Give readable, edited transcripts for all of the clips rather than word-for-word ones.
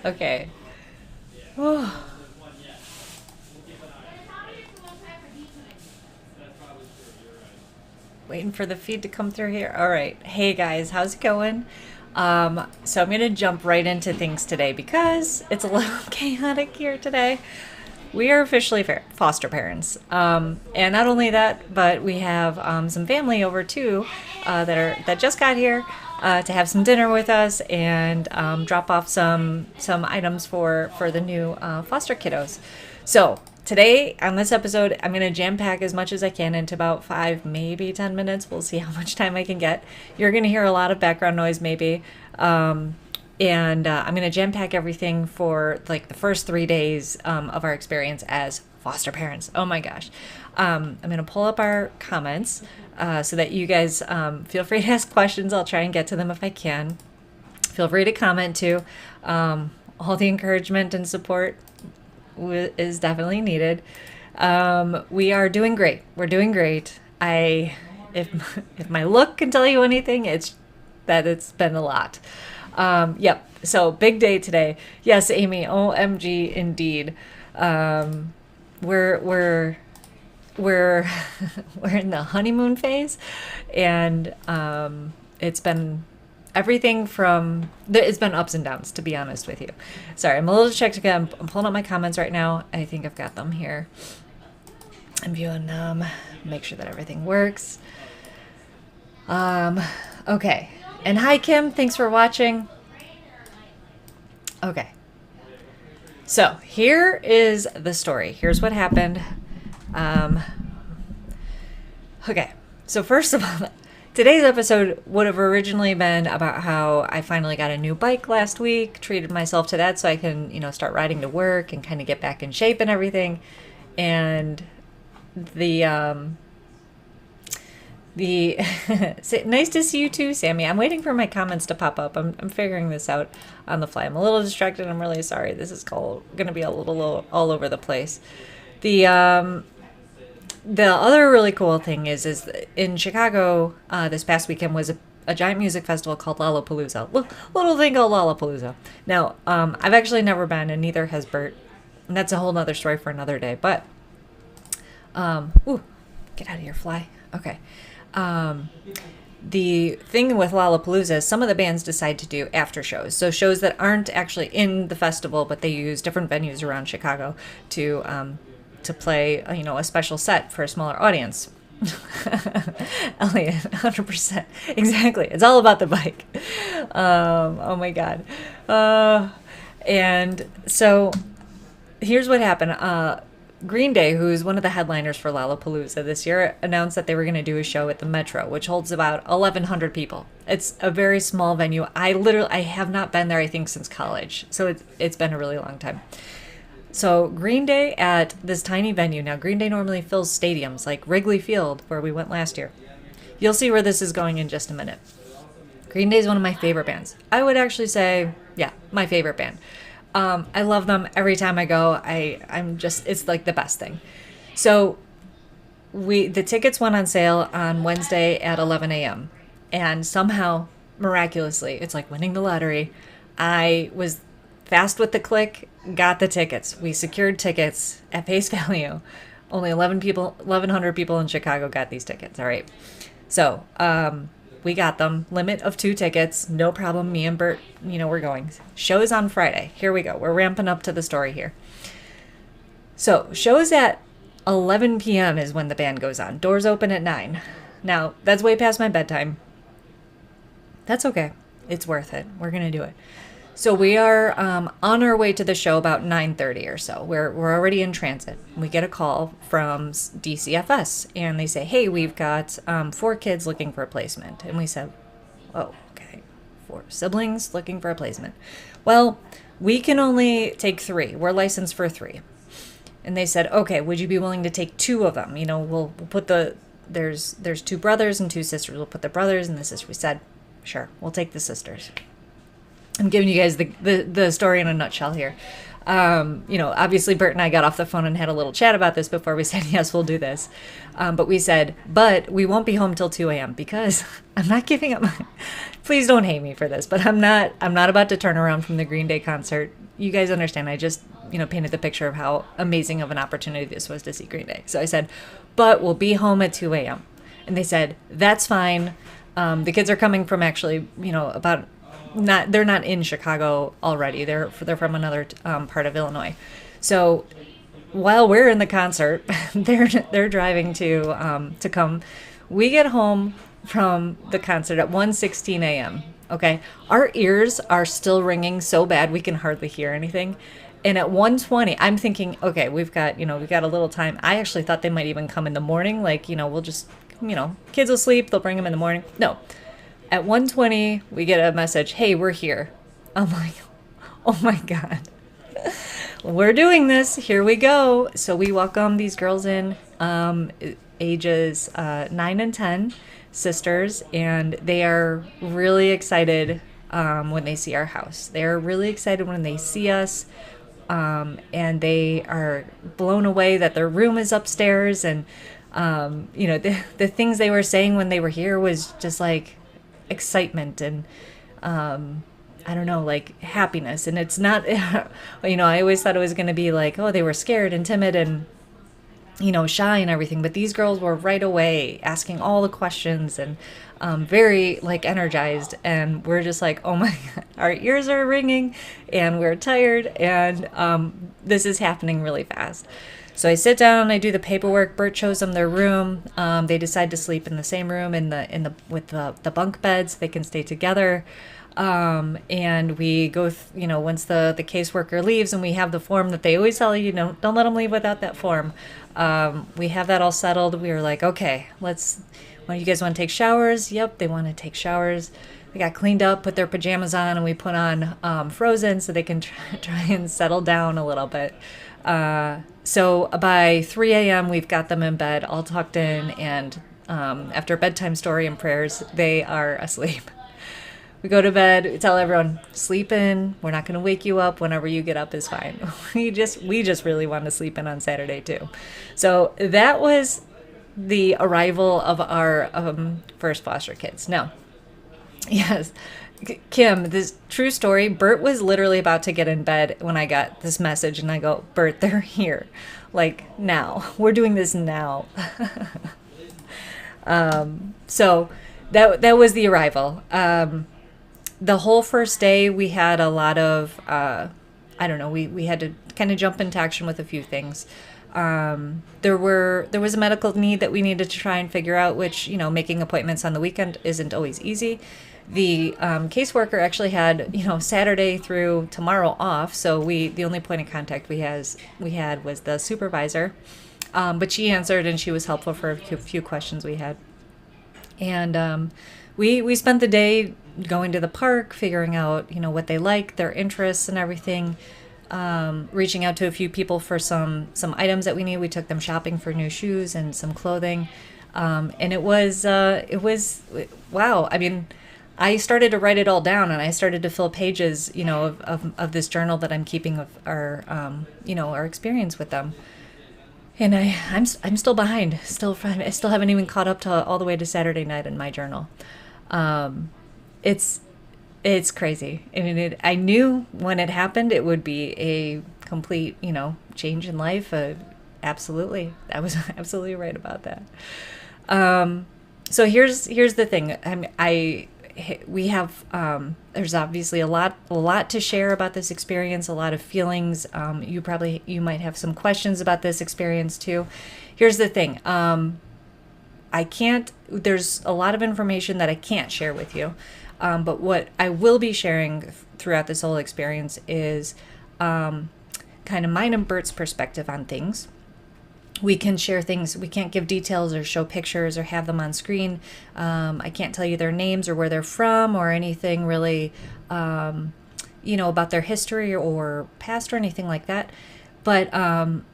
Okay. Oh, waiting for the feed to come through here. All right. Hey guys, how's it going? So I'm gonna jump right into things today because it's a little chaotic here today. We are officially foster parents, and not only that, but we have some family over too that just got here to have some dinner with us and drop off some items for the new foster kiddos. So today on this episode, I'm going to jam pack as much as I can into about 5, maybe 10 minutes. We'll see how much time I can get. You're going to hear a lot of background noise, maybe. And I'm going to jam pack everything for like the first 3 days of our experience as foster parents. Oh my gosh. I'm going to pull up our comments so that you guys feel free to ask questions. I'll try and get to them if I can. Feel free to comment too. All the encouragement and support is definitely needed. We are doing great. We're doing great. If my look can tell you anything, it's been a lot. Yep. So big day today. Yes, Amy. OMG, indeed. We're we're in the honeymoon phase, and it's been everything from it's been ups and downs, to be honest with you. Sorry, I'm a little distracted. I'm pulling up my comments right now. I think I've got them here. I'm viewing them. Make sure that everything works. Okay. And hi, Kim. Thanks for watching. Okay. So here is the story. Here's what happened. Okay. So first of all, today's episode would have originally been about how I finally got a new bike last week, treated myself to that so I can, start riding to work and kind of get back in shape and everything. And the nice to see you too, Sammy. I'm waiting for my comments to pop up. I'm figuring this out on the fly. I'm a little distracted. I'm really sorry. This is going to be a little all over the place. The other really cool thing is in Chicago this past weekend was a giant music festival called Lollapalooza. Little thing called Lollapalooza. Now, I've actually never been, and neither has Bert. And that's a whole nother story for another day. But, get out of here, fly. Okay. The thing with Lollapalooza is some of the bands decide to do after shows. So shows that aren't actually in the festival, but they use different venues around Chicago to play, a special set for a smaller audience. Elliot, 100%. Exactly. It's all about the bike. Oh my God. And so here's what happened. Green Day, who's one of the headliners for Lollapalooza this year, announced that they were going to do a show at the Metro, which holds about 1,100 people. It's a very small venue. I have not been there, I think, since college. So it's been a really long time. So Green Day at this tiny venue. Now, Green Day normally fills stadiums like Wrigley Field, where we went last year. You'll see where this is going in just a minute. Green Day is one of my favorite bands. I would actually say, yeah, my favorite band. I love them every time I go. It's like the best thing. So the tickets went on sale on Wednesday at 11 a.m. And somehow, miraculously, it's like winning the lottery. I was fast with the click, got the tickets. We secured tickets at face value. Only 1,100 people in Chicago got these tickets. All right. So, we got them. Limit of 2 tickets. No problem. Me and Bert, we're going. Show's on Friday. Here we go. We're ramping up to the story here. So, show's at 11 p.m. is when the band goes on. Doors open at 9. Now, that's way past my bedtime. That's okay. It's worth it. We're going to do it. So we are on our way to the show about 9:30 or so. We're already in transit. We get a call from DCFS, and they say, hey, we've got 4 kids looking for a placement. And we said, oh, okay, 4 siblings looking for a placement. Well, we can only take 3. We're licensed for 3. And they said, okay, would you be willing to take 2 of them? We'll put there's 2 brothers and 2 sisters. We'll put the brothers and the sisters. We said, sure, we'll take the sisters. I'm giving you guys the story in a nutshell here. Obviously Bert and I got off the phone and had a little chat about this before we said, yes, we'll do this. But we said, but we won't be home till 2 a.m. because I'm not giving up please don't hate me for this, but I'm not about to turn around from the Green Day concert. You guys understand. I just, painted the picture of how amazing of an opportunity this was to see Green Day. So I said, but we'll be home at 2 a.m. And they said, that's fine. The kids are coming from actually, they're not in Chicago already. They're from another part of Illinois. So while we're in the concert, they're driving to come. We get home from the concert at 1:16 a.m. Okay, our ears are still ringing so bad we can hardly hear anything. And at 1:20, I'm thinking, okay, we've got a little time. I actually thought they might even come in the morning. Like, we'll just, kids will sleep. They'll bring them in the morning. No. At 1:20, we get a message, hey, we're here. I'm like, oh my God. We're doing this. Here we go. So we welcome these girls in, ages 9 and 10, sisters, and they are really excited when they see our house. They're really excited when they see us. And they are blown away that their room is upstairs. And, the things they were saying when they were here was just like excitement and, I don't know, like happiness. And it's not, I always thought it was going to be like, oh, they were scared and timid and, shy and everything. But these girls were right away asking all the questions and very like energized. And we're just like, oh my God, our ears are ringing and we're tired. And this is happening really fast. So I sit down, I do the paperwork. Bert shows them their room. They decide to sleep in the same room with the bunk beds. They can stay together. And we go, once the caseworker leaves and we have the form that they always tell you, don't let them leave without that form. We have that all settled. We were like, okay, you guys want to take showers? Yep. They want to take showers. They got cleaned up, put their pajamas on, and we put on, Frozen so they can try and settle down a little bit. So by 3 a.m. we've got them in bed, all tucked in, and, after bedtime story and prayers, they are asleep. We go to bed, we tell everyone, sleep in. We're not going to wake you up. Whenever you get up is fine. We just really want to sleep in on Saturday too. So that was the arrival of our first foster kids. Now, yes, Kim, this true story. Bert was literally about to get in bed when I got this message, and I go, Bert, they're here. Like now. We're doing this now. So that was the arrival. The whole first day we had a lot of, we had to kind of jump into action with a few things. There was a medical need that we needed to try and figure out, which, making appointments on the weekend isn't always easy. The caseworker actually had, Saturday through tomorrow off. So the only point of contact we had was the supervisor. But she answered and she was helpful for a few questions we had. And, we spent the day going to the park, figuring out, what they like, their interests and everything, reaching out to a few people for some items that we need. We took them shopping for new shoes and some clothing. And it was wow. I mean, I started to write it all down and I started to fill pages, of this journal that I'm keeping of our, our experience with them. And I'm still behind. I still haven't even caught up to all the way to Saturday night in my journal. It's crazy. I mean, I knew when it happened it would be a complete, change in life. Absolutely, I was absolutely right about that. So here's the thing. We have there's obviously a lot to share about this experience, a lot of feelings. You might have some questions about this experience too. Here's the thing. There's a lot of information that I can't share with you. But what I will be sharing throughout this whole experience is kind of mine and Bert's perspective on things. We can share things. We can't give details or show pictures or have them on screen. I can't tell you their names or where they're from or anything really, about their history or past or anything like that. But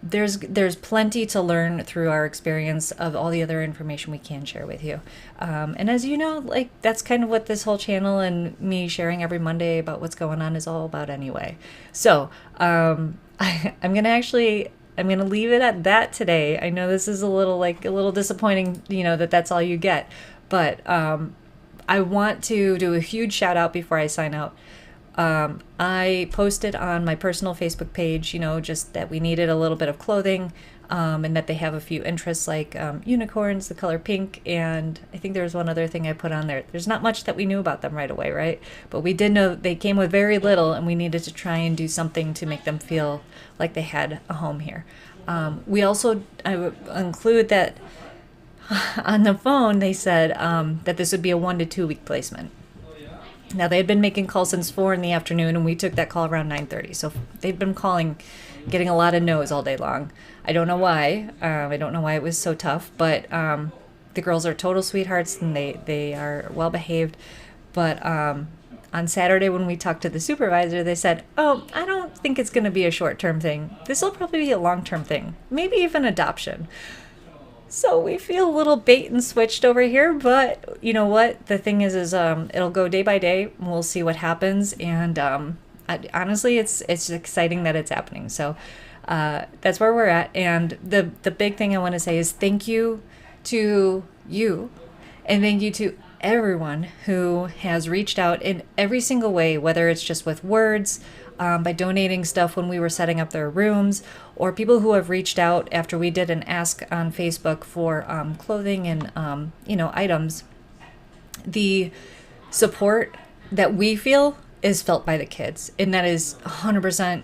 there's plenty to learn through our experience of all the other information we can share with you. And as you know, like that's kind of what this whole channel and me sharing every Monday about what's going on is all about anyway. So I'm gonna leave it at that today. I know this is a little disappointing, that that's all you get, but I want to do a huge shout out before I sign out. I posted on my personal Facebook page, just that we needed a little bit of clothing, and that they have a few interests like unicorns, the color pink, and I think there was one other thing I put on there. There's not much that we knew about them right away, right? But we did know they came with very little, and we needed to try and do something to make them feel like they had a home here. I would include that on the phone they said that this would be a 1 to 2 week placement. Now, they had been making calls since 4 in the afternoon, and we took that call around 9:30. So they've been calling, getting a lot of no's all day long. I don't know why. I don't know why it was so tough, but the girls are total sweethearts, and they are well behaved. But on Saturday when we talked to the supervisor, they said, oh, I don't think it's going to be a short-term thing. This will probably be a long-term thing, maybe even adoption. So we feel a little bait and switched over here, but you know what? The thing is it'll go day by day. We'll see what happens, and honestly, it's exciting that it's happening. So that's where we're at. And the big thing I want to say is thank you to you, and thank you to everyone who has reached out in every single way, whether it's just with words, by donating stuff when we were setting up their rooms, or people who have reached out after we did an ask on Facebook for clothing and items. The support that we feel is felt by the kids, and that is 100%.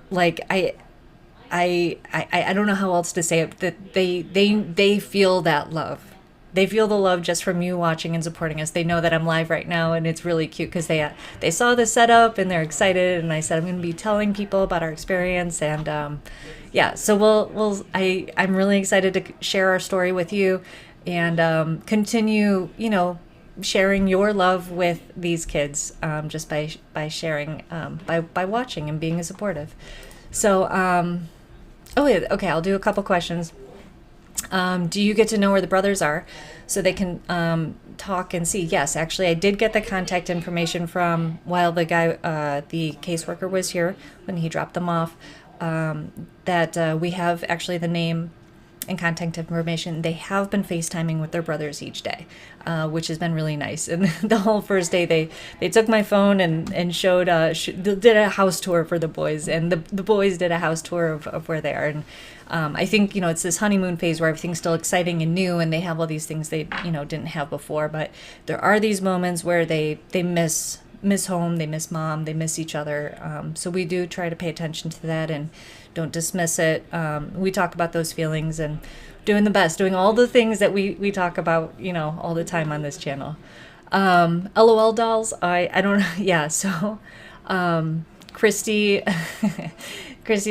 Like I don't know how else to say it. That they feel that love. They feel the love just from you watching and supporting us. They know that I'm live right now, and it's really cute because they saw the setup and they're excited. And I said I'm going to be telling people about our experience, and so I'm really excited to share our story with you, and continue, sharing your love with these kids, just by sharing, by watching and being supportive. So, okay, I'll do a couple questions. Do you get to know where the brothers are so they can talk and see? Yes, actually, I did get the contact information from while the caseworker was here when he dropped them off, that we have actually the name and contact information. They have been FaceTiming with their brothers each day, which has been really nice. And the whole first day, they took my phone and showed did a house tour for the boys, and the boys did a house tour of where they are. And I think it's this honeymoon phase where everything's still exciting and new, and they have all these things they didn't have before. But there are these moments where they miss home, they miss mom, they miss each other. So we do try to pay attention to that and don't dismiss it. We talk about those feelings and doing the best, doing all the things that we talk about, all the time on this channel. LOL dolls, I don't know. Yeah. So, Christy's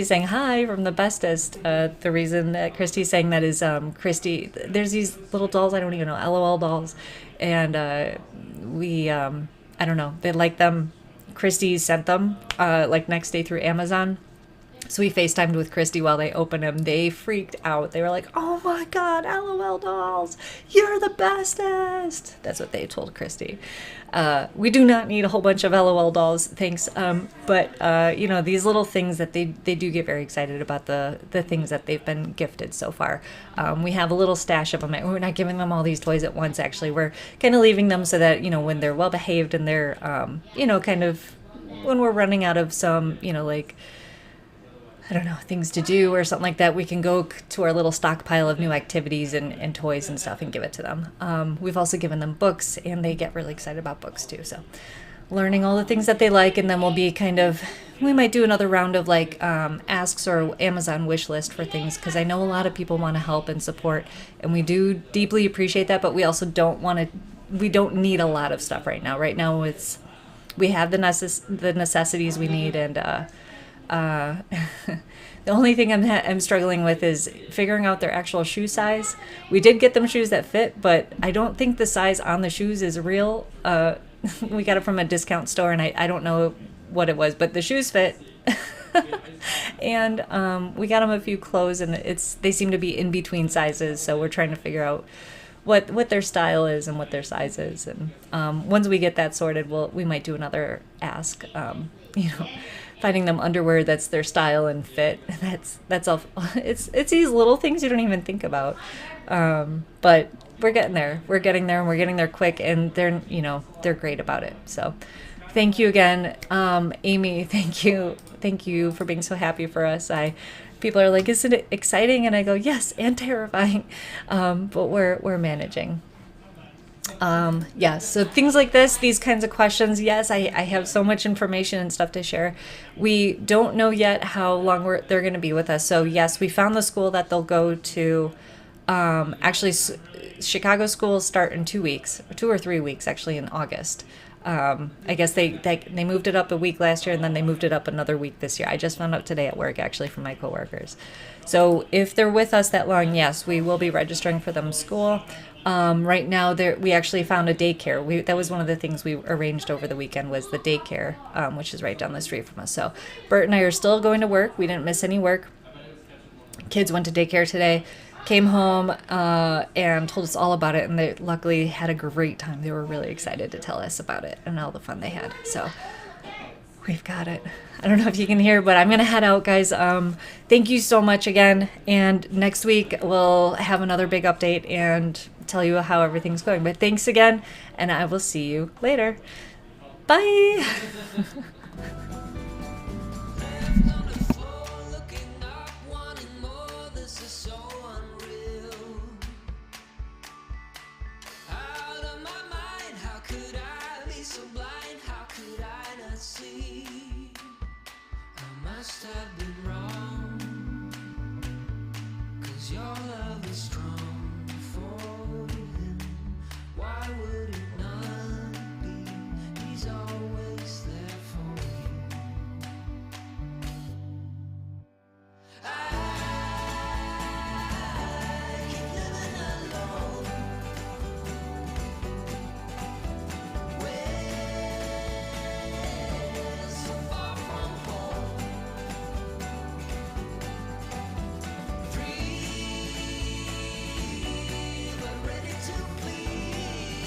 saying hi from the bestest. The reason that Christy's saying that is, Christy, there's these little dolls, I don't even know, LOL dolls. And, I don't know, they like them. Christy sent them, next day through Amazon. So we FaceTimed with Christy while they opened them. They freaked out. They were like, oh my God, LOL dolls, you're the bestest. That's what they told Christy. We do not need a whole bunch of LOL dolls, thanks. But these little things that they do get very excited about the things that they've been gifted so far. We have a little stash of them. We're not giving them all these toys at once, actually. We're kind of leaving them so that, when they're well behaved and they're, kind of when we're running out of some, I don't know, things to do or something like that, we can go to our little stockpile of new activities and toys and stuff and give it to them. We've also given them books, and they get really excited about books too. So learning all the things that they like, and then we'll be we might do another round of asks or Amazon wish list for things, because I know a lot of people want to help and support, and we do deeply appreciate that, but we also we don't need a lot of stuff right now. Right now we have the necessities we need, and the only thing I'm struggling with is figuring out their actual shoe size. We did get them shoes that fit, but I don't think the size on the shoes is real. We got it from a discount store, and I don't know what it was, but the shoes fit. And we got them a few clothes, and they seem to be in between sizes. So we're trying to figure out what their style is and what their size is. And once we get that sorted, we might do another ask. Finding them underwear that's their style and fit. That's all. It's these little things you don't even think about. But we're getting there. We're getting there, and we're getting there quick. And they're great about it. So thank you again, Amy. Thank you for being so happy for us. People are like, isn't it exciting? And I go, yes, and terrifying. But we're managing. So things like these kinds of questions. Yes, I have so much information and stuff to share. We don't know yet how long they're going to be with us. So yes, we found the school that they'll go to. Actually, Chicago schools start in 2 weeks, 2 or 3 weeks, actually, in August. I guess they moved it up a week last year, and then they moved it up another week this year. I just found out today at work, actually, from my coworkers. So if they're with us that long, yes, we will be registering for them school. Right now, we actually found a daycare. That was one of the things we arranged over the weekend, was the daycare, which is right down the street from us. So Bert and I are still going to work. We didn't miss any work. Kids went to daycare today. Came home and told us all about it, and they luckily had a great time. They were really excited to tell us about it and all the fun they had. So we've got it. I don't know if you can hear, but I'm going to head out, guys. Thank you so much again. And next week we'll have another big update and tell you how everything's going. But thanks again, and I will see you later. Bye. Must have been wrong, 'cause you're